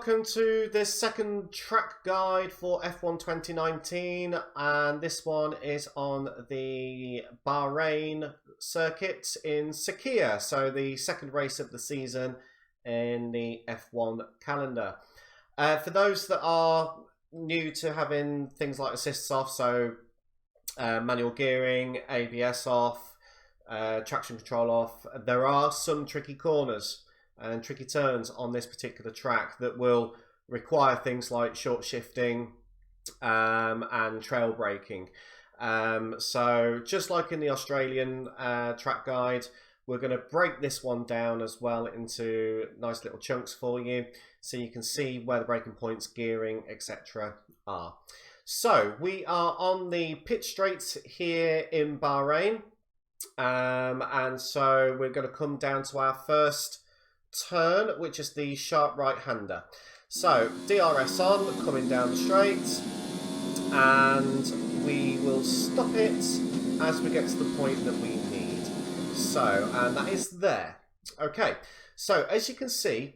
welcome to this second track guide for F1 2019, and this one is on the Bahrain circuit in Sakhir, so the second race of the season in the F1 calendar. For those that are new to having things like assists off, so manual gearing, ABS off, traction control off, there are some tricky corners and tricky turns on this particular track that will require things like short shifting and trail braking. So just like in the Australian track guide, we're going to break this one down as well into nice little chunks for you, so you can see where the braking points, gearing, etc. are. So we are on the pit straight here in Bahrain, and so we're going to come down to our first turn, which is the sharp right-hander. So DRS on, coming down the straight, and we will stop it as we get to the point that we need. So, and that is there. Okay, so as you can see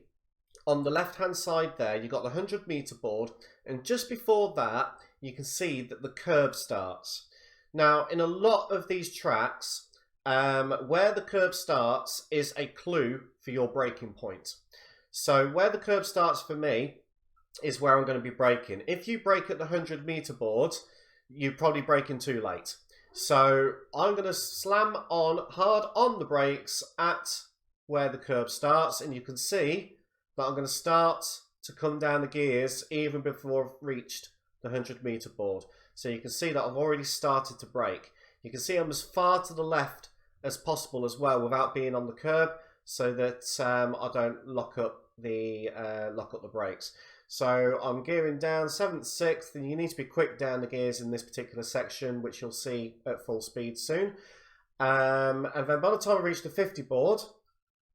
on the left-hand side there, you've got the 100-meter board, and just before that, you can see that the curb starts. Now, in a lot of these tracks, where the curb starts is a clue for your braking point. So where the curb starts for me is where I'm going to be braking. If you brake at the 100-meter board, you probably braking too late. So I'm going to slam on hard on the brakes at where the curb starts, and you can see that I'm going to start to come down the gears even before I've reached the 100-meter board. So you can see that I've already started to brake. You can see I'm as far to the left as possible as well without being on the curb, so that I don't lock up the brakes. So I'm gearing down 7th, 6th, and you need to be quick down the gears in this particular section, which you'll see at full speed soon. And then by the time I reach the 50 board,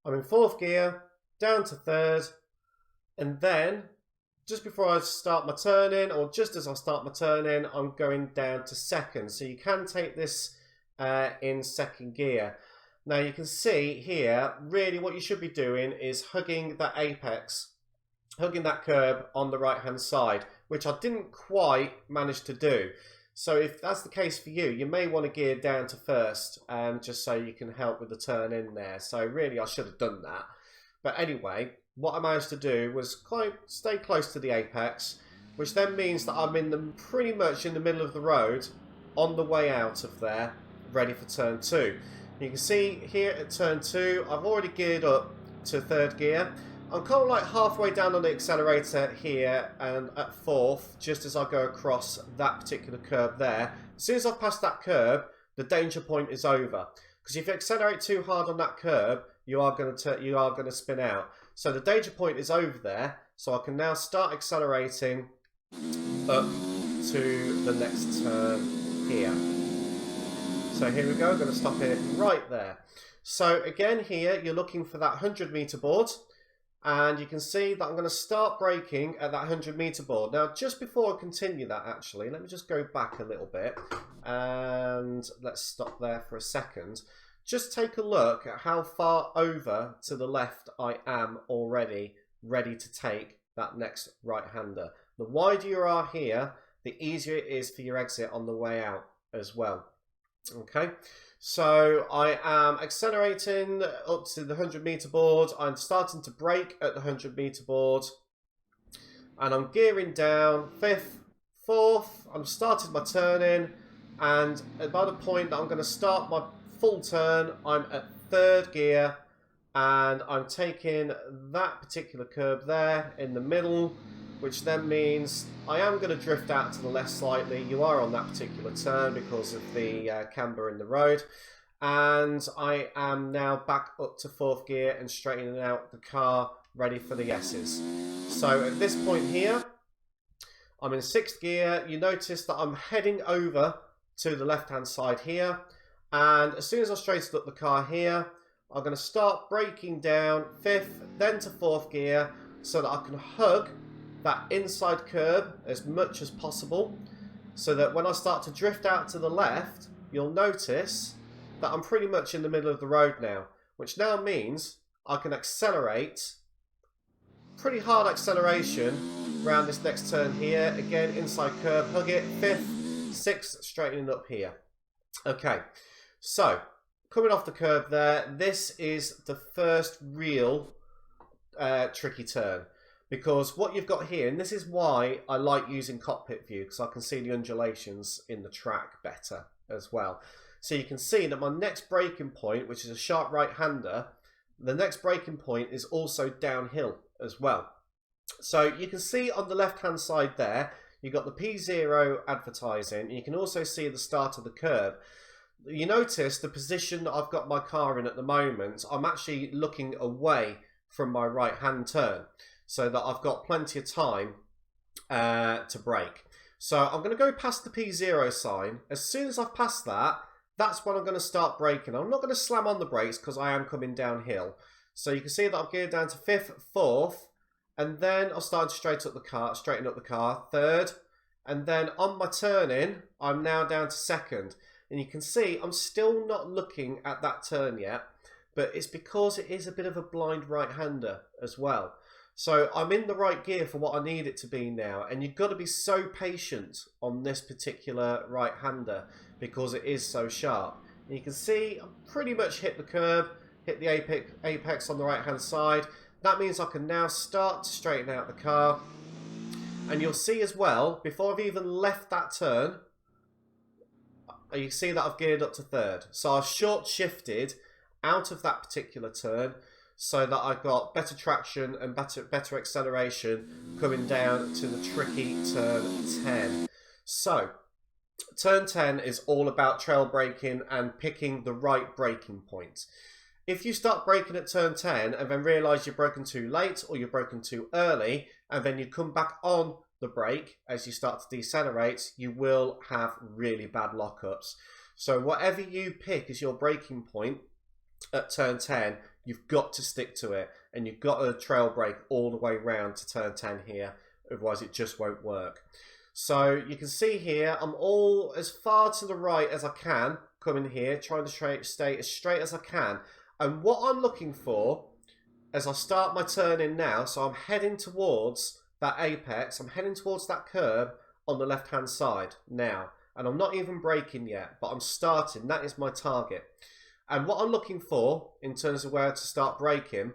I'm in 4th gear, down to 3rd, and then just before I start my turn in, or just as I start my turn in, I'm going down to 2nd. So you can take this in 2nd gear. Now you can see here, really what you should be doing is hugging that apex, hugging that curb on the right hand side, which I didn't quite manage to do. So if that's the case for you, you may want to gear down to 1st, just so you can help with the turn in there. So really I should have done that. But anyway, what I managed to do was stay close to the apex, which then means that I'm pretty much in the middle of the road on the way out of there, ready for turn 2. You can see here at turn 2, I've already geared up to 3rd gear. I'm kind of like halfway down on the accelerator here and at 4th, just as I go across that particular curb there. As soon as I've passed that curb, the danger point is over. Because if you accelerate too hard on that curb, you are going to spin out. So the danger point is over there, so I can now start accelerating up to the next turn here. So here we go, I'm going to stop it right there. So again here, you're looking for that 100-meter board, and you can see that I'm going to start braking at that 100-meter board. Now, just before I continue that, actually, let me just go back a little bit, and let's stop there for a second. Just take a look at how far over to the left I am already ready to take that next right-hander. The wider you are here, the easier it is for your exit on the way out as well. Okay, so I am accelerating up to the 100-meter board. I'm starting to brake at the 100-meter board, and I'm gearing down 5th, 4th. I'm starting my turn in, and by the point that I'm going to start my full turn, I'm at 3rd gear, and I'm taking that particular curb there in the middle, which then means I am going to drift out to the left slightly. You are on that particular turn because of the camber in the road. And I am now back up to 4th gear and straightening out the car, ready for the S's. So at this point here, I'm in 6th gear. You notice that I'm heading over to the left-hand side here. And as soon as I straighten up the car here, I'm going to start braking down 5th, then to 4th gear, so that I can hug that inside curb as much as possible, so that when I start to drift out to the left, you'll notice that I'm pretty much in the middle of the road now, which now means I can accelerate pretty hard acceleration around this next turn here. Again, inside curve, hug it, 5th, 6th, straightening up here. Okay, so coming off the curb there, this is the first real tricky turn. Because what you've got here, and this is why I like using cockpit view, because I can see the undulations in the track better as well. So you can see that my next braking point, which is a sharp right-hander, the next braking point is also downhill as well. So you can see on the left-hand side there, you've got the P0 advertising, and you can also see the start of the curb. You notice the position that I've got my car in at the moment, I'm actually looking away from my right-hand turn, so that I've got plenty of time to brake. So I'm going to go past the P0 sign. As soon as I've passed that, that's when I'm going to start braking. I'm not going to slam on the brakes because I am coming downhill. So you can see that I've geared down to 5th, 4th, and then I'll start to straighten up the car, 3rd, and then on my turn-in, I'm now down to 2nd. And you can see I'm still not looking at that turn yet, but it's because it is a bit of a blind right-hander as well. So I'm in the right gear for what I need it to be now, and you've got to be so patient on this particular right-hander because it is so sharp. And you can see I pretty much hit the curb, hit the apex on the right-hand side. That means I can now start to straighten out the car. And you'll see as well, before I've even left that turn, you see that I've geared up to 3rd. So I've short shifted out of that particular turn, so that I've got better traction and better acceleration coming down to the tricky turn 10. So, turn 10 is all about trail braking and picking the right braking point. If you start braking at turn 10 and then realise you've broken too late or you've broken too early, and then you come back on the brake as you start to decelerate, you will have really bad lockups. So whatever you pick as your braking point at turn 10, you've got to stick to it, and you've got to trail brake all the way round to turn 10 here, otherwise it just won't work. So you can see here, I'm all as far to the right as I can coming here, trying to stay as straight as I can. And what I'm looking for, as I start my turn in now, so I'm heading towards that apex, I'm heading towards that curb on the left hand side now. And I'm not even braking yet, but I'm starting, that is my target. And what I'm looking for, in terms of where to start braking,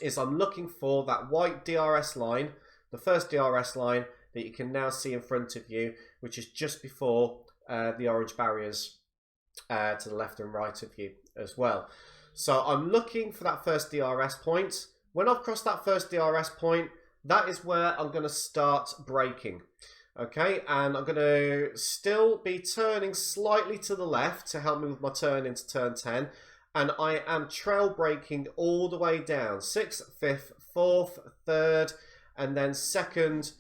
is I'm looking for that white DRS line, the first DRS line that you can now see in front of you, which is just before the orange barriers to the left and right of you as well. So I'm looking for that first DRS point. When I've crossed that first DRS point, that is where I'm going to start braking. Okay, and I'm going to still be turning slightly to the left to help me with my turn into turn 10. And I am trail braking all the way down. 6th, 5th, 4th, 3rd, and then 2nd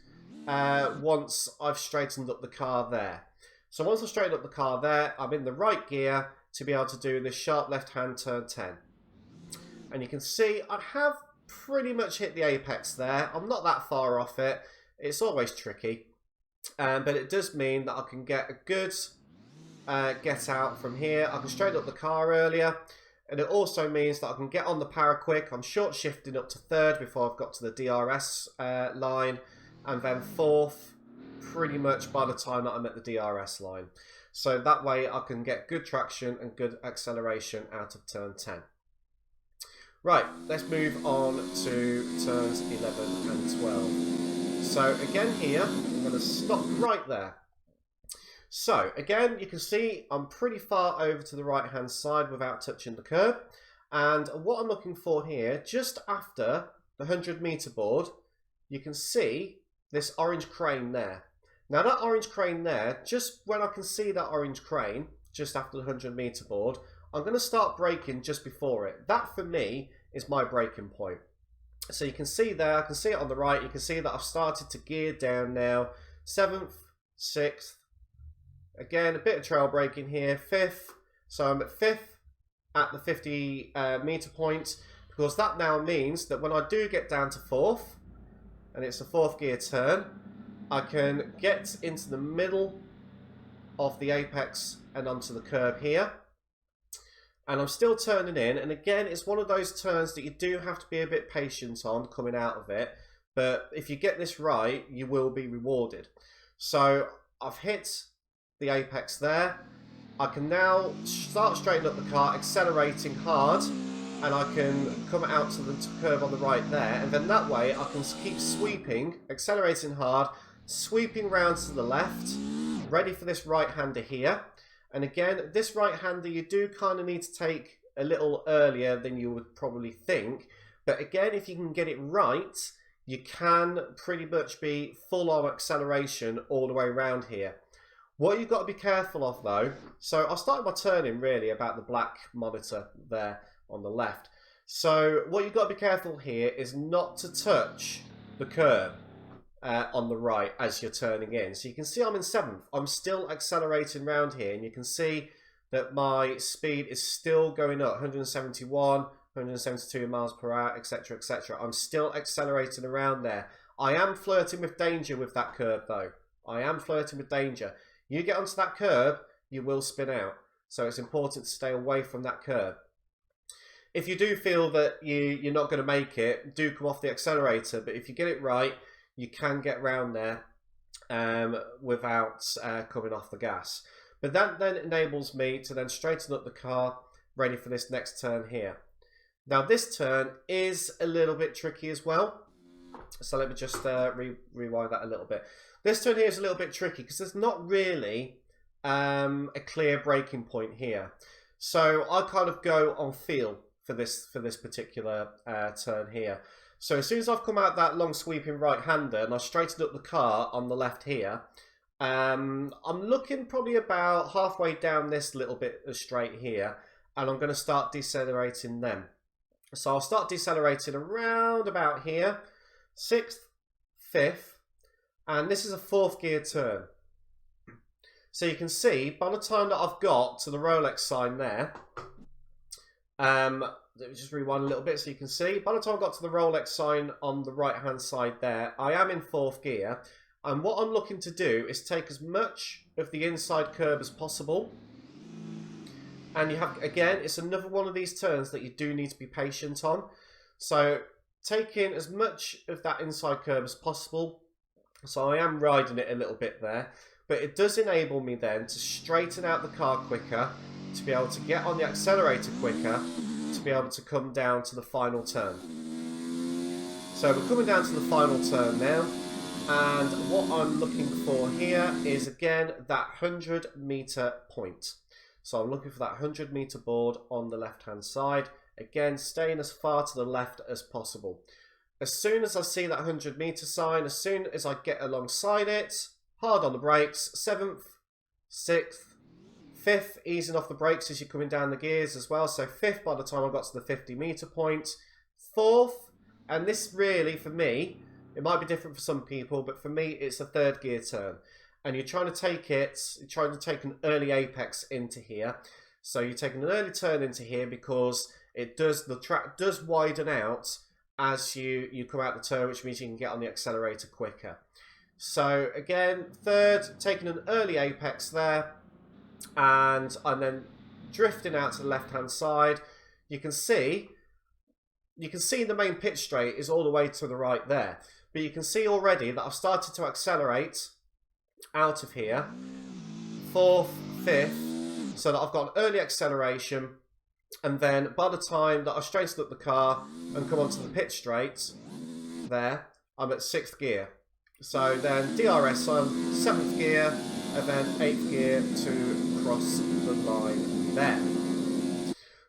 once I've straightened up the car there. So once I've straightened up the car there, I'm in the right gear to be able to do this sharp left-hand turn 10. And you can see I have pretty much hit the apex there. I'm not that far off it. It's always tricky. But it does mean that I can get a good get out from here. I can straighten up the car earlier, and it also means that I can get on the power quick. I'm short shifting up to 3rd before I've got to the DRS line, and then 4th pretty much by the time that I'm at the DRS line. So that way I can get good traction and good acceleration out of turn 10. Right, let's move on to turns 11 and 12. So again here, I'm going to stop right there. So again, you can see I'm pretty far over to the right hand side without touching the curb. And what I'm looking for here, just after the 100-meter board, you can see this orange crane there. Now that orange crane there, just when I can see that orange crane, just after the 100-meter board, I'm going to start braking just before it. That for me is my braking point. So you can see there, I can see it on the right, you can see that I've started to gear down now. 7th, 6th, again a bit of trail braking here, 5th, so I'm at 5th at the 50-meter point, because that now means that when I do get down to 4th, and it's a 4th gear turn, I can get into the middle of the apex and onto the curb here. and I'm still turning in, and again, it's one of those turns that you do have to be a bit patient on coming out of it, but if you get this right, you will be rewarded. So I've hit the apex there. I can now start straightening up the car, accelerating hard, and I can come out to the curve on the right there, and then that way I can keep sweeping, accelerating hard, sweeping round to the left, ready for this right-hander here. And again, this right-hander you do kind of need to take a little earlier than you would probably think, but again, if you can get it right, you can pretty much be full-on acceleration all the way around here. What you've got to be careful of though, so I started my turning really about the black monitor there on the left. So what you've got to be careful here is not to touch the curb on the right as you're turning in. So you can see I'm in 7th. I'm still accelerating around here, and you can see that my speed is still going up, 171, 172 miles per hour, etc, etc. I'm still accelerating around there. I am flirting with danger with that curb though. I am flirting with danger. You get onto that curb, you will spin out. So it's important to stay away from that curb. If you do feel that you're not going to make it, do come off the accelerator. But if you get it right, you can get round there without coming off the gas. But that then enables me to then straighten up the car, ready for this next turn here. Now this turn is a little bit tricky as well. So let me just rewind that a little bit. This turn here is a little bit tricky because there's not really a clear braking point here. So I kind of go on feel for this particular turn here. So as soon as I've come out that long sweeping right-hander and I straightened up the car on the left here, I'm looking probably about halfway down this little bit of straight here, and I'm going to start decelerating then. So I'll start decelerating around about here, 6th, 5th, and this is a 4th gear turn. So you can see by the time that I've got to the Rolex sign there, let me just rewind a little bit so you can see. By the time I got to the Rolex sign on the right hand side there, I am in 4th gear, and what I'm looking to do is take as much of the inside curb as possible. And you have, again, it's another one of these turns that you do need to be patient on. So take in as much of that inside curb as possible. So I am riding it a little bit there, but it does enable me then to straighten out the car quicker, to be able to get on the accelerator quicker, to be able to come down to the final turn. So we're coming down to the final turn now, and what I'm looking for here is again that 100-meter point. So I'm looking for that 100-meter board on the left hand side, again staying as far to the left as possible. As soon as I see that 100-meter sign, as soon as I get alongside it, hard on the brakes, 7th, 6th, 5th, easing off the brakes as you're coming down the gears as well. So 5th by the time I got to the 50-meter point, 4th, and this really for me, it might be different for some people, but for me it's a 3rd gear turn. And you're trying to take an early apex into here. So you're taking an early turn into here because the track does widen out as you come out the turn, which means you can get on the accelerator quicker. So again, 3rd, taking an early apex there, and I'm then drifting out to the left hand side. You can see the main pitch straight is all the way to the right there, but you can see already that I've started to accelerate out of here, 4th, 5th, so that I've got an early acceleration, and then by the time that I've straightened up the car and come onto the pitch straight there, I'm at 6th gear. So then DRS on 7th gear, and then 8th gear to cross the line there.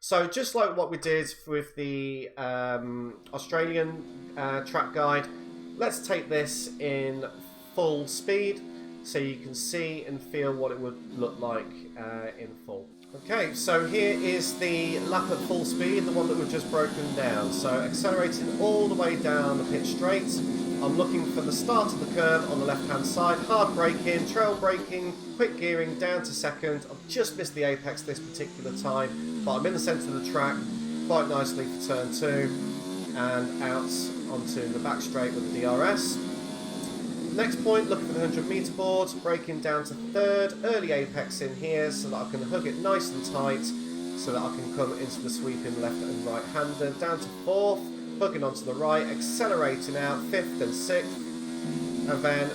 So just like what we did with the Australian track guide, let's take this in full speed so you can see and feel what it would look like in full. Okay, so here is the lap at full speed, the one that we've just broken down. So accelerating all the way down the pitch straight. I'm looking for the start of the curve on the left hand side, hard braking, trail braking, quick gearing down to 2nd. I've just missed the apex this particular time, but I'm in the centre of the track quite nicely for turn 2 and out onto the back straight with the DRS. Next point, looking for the 100-meter board, braking down to 3rd, early apex in here so that I can hug it nice and tight so that I can come into the sweeping left and right hander, down to 4th, hugging onto the right, accelerating out 5th and 6th, and then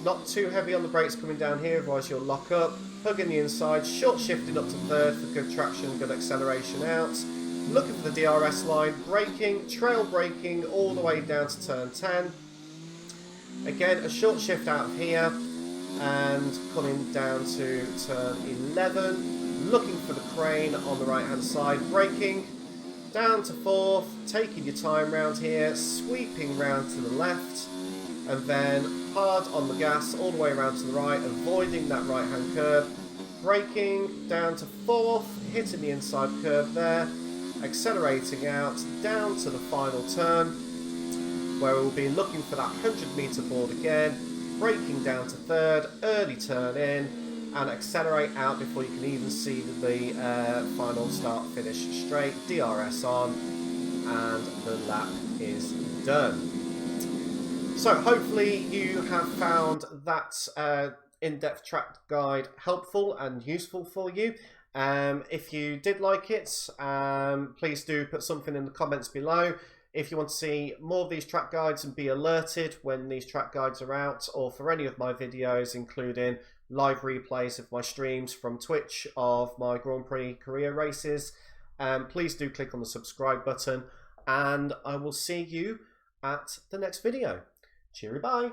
not too heavy on the brakes coming down here, otherwise you'll lock up, hugging the inside, short shifting up to 3rd for good traction, good acceleration out, looking for the DRS line, braking, trail braking all the way down to turn 10, again a short shift out of here, and coming down to turn 11, looking for the crane on the right hand side, braking, down to 4th, taking your time round here, sweeping round to the left, and then hard on the gas all the way around to the right, avoiding that right hand curve, braking down to 4th, hitting the inside curve there, accelerating out down to the final turn, where we'll be looking for that 100-metre board again, braking down to 3rd, early turn in, and accelerate out before you can even see the final start finish straight, DRS on, and the lap is done. So hopefully you have found that in-depth track guide helpful and useful for you. If you did like it, please do put something in the comments below. If you want to see more of these track guides and be alerted when these track guides are out, or for any of my videos, including live replays of my streams from Twitch of my Grand Prix career races, please do click on the subscribe button, and I will see you at the next video. Cheery bye!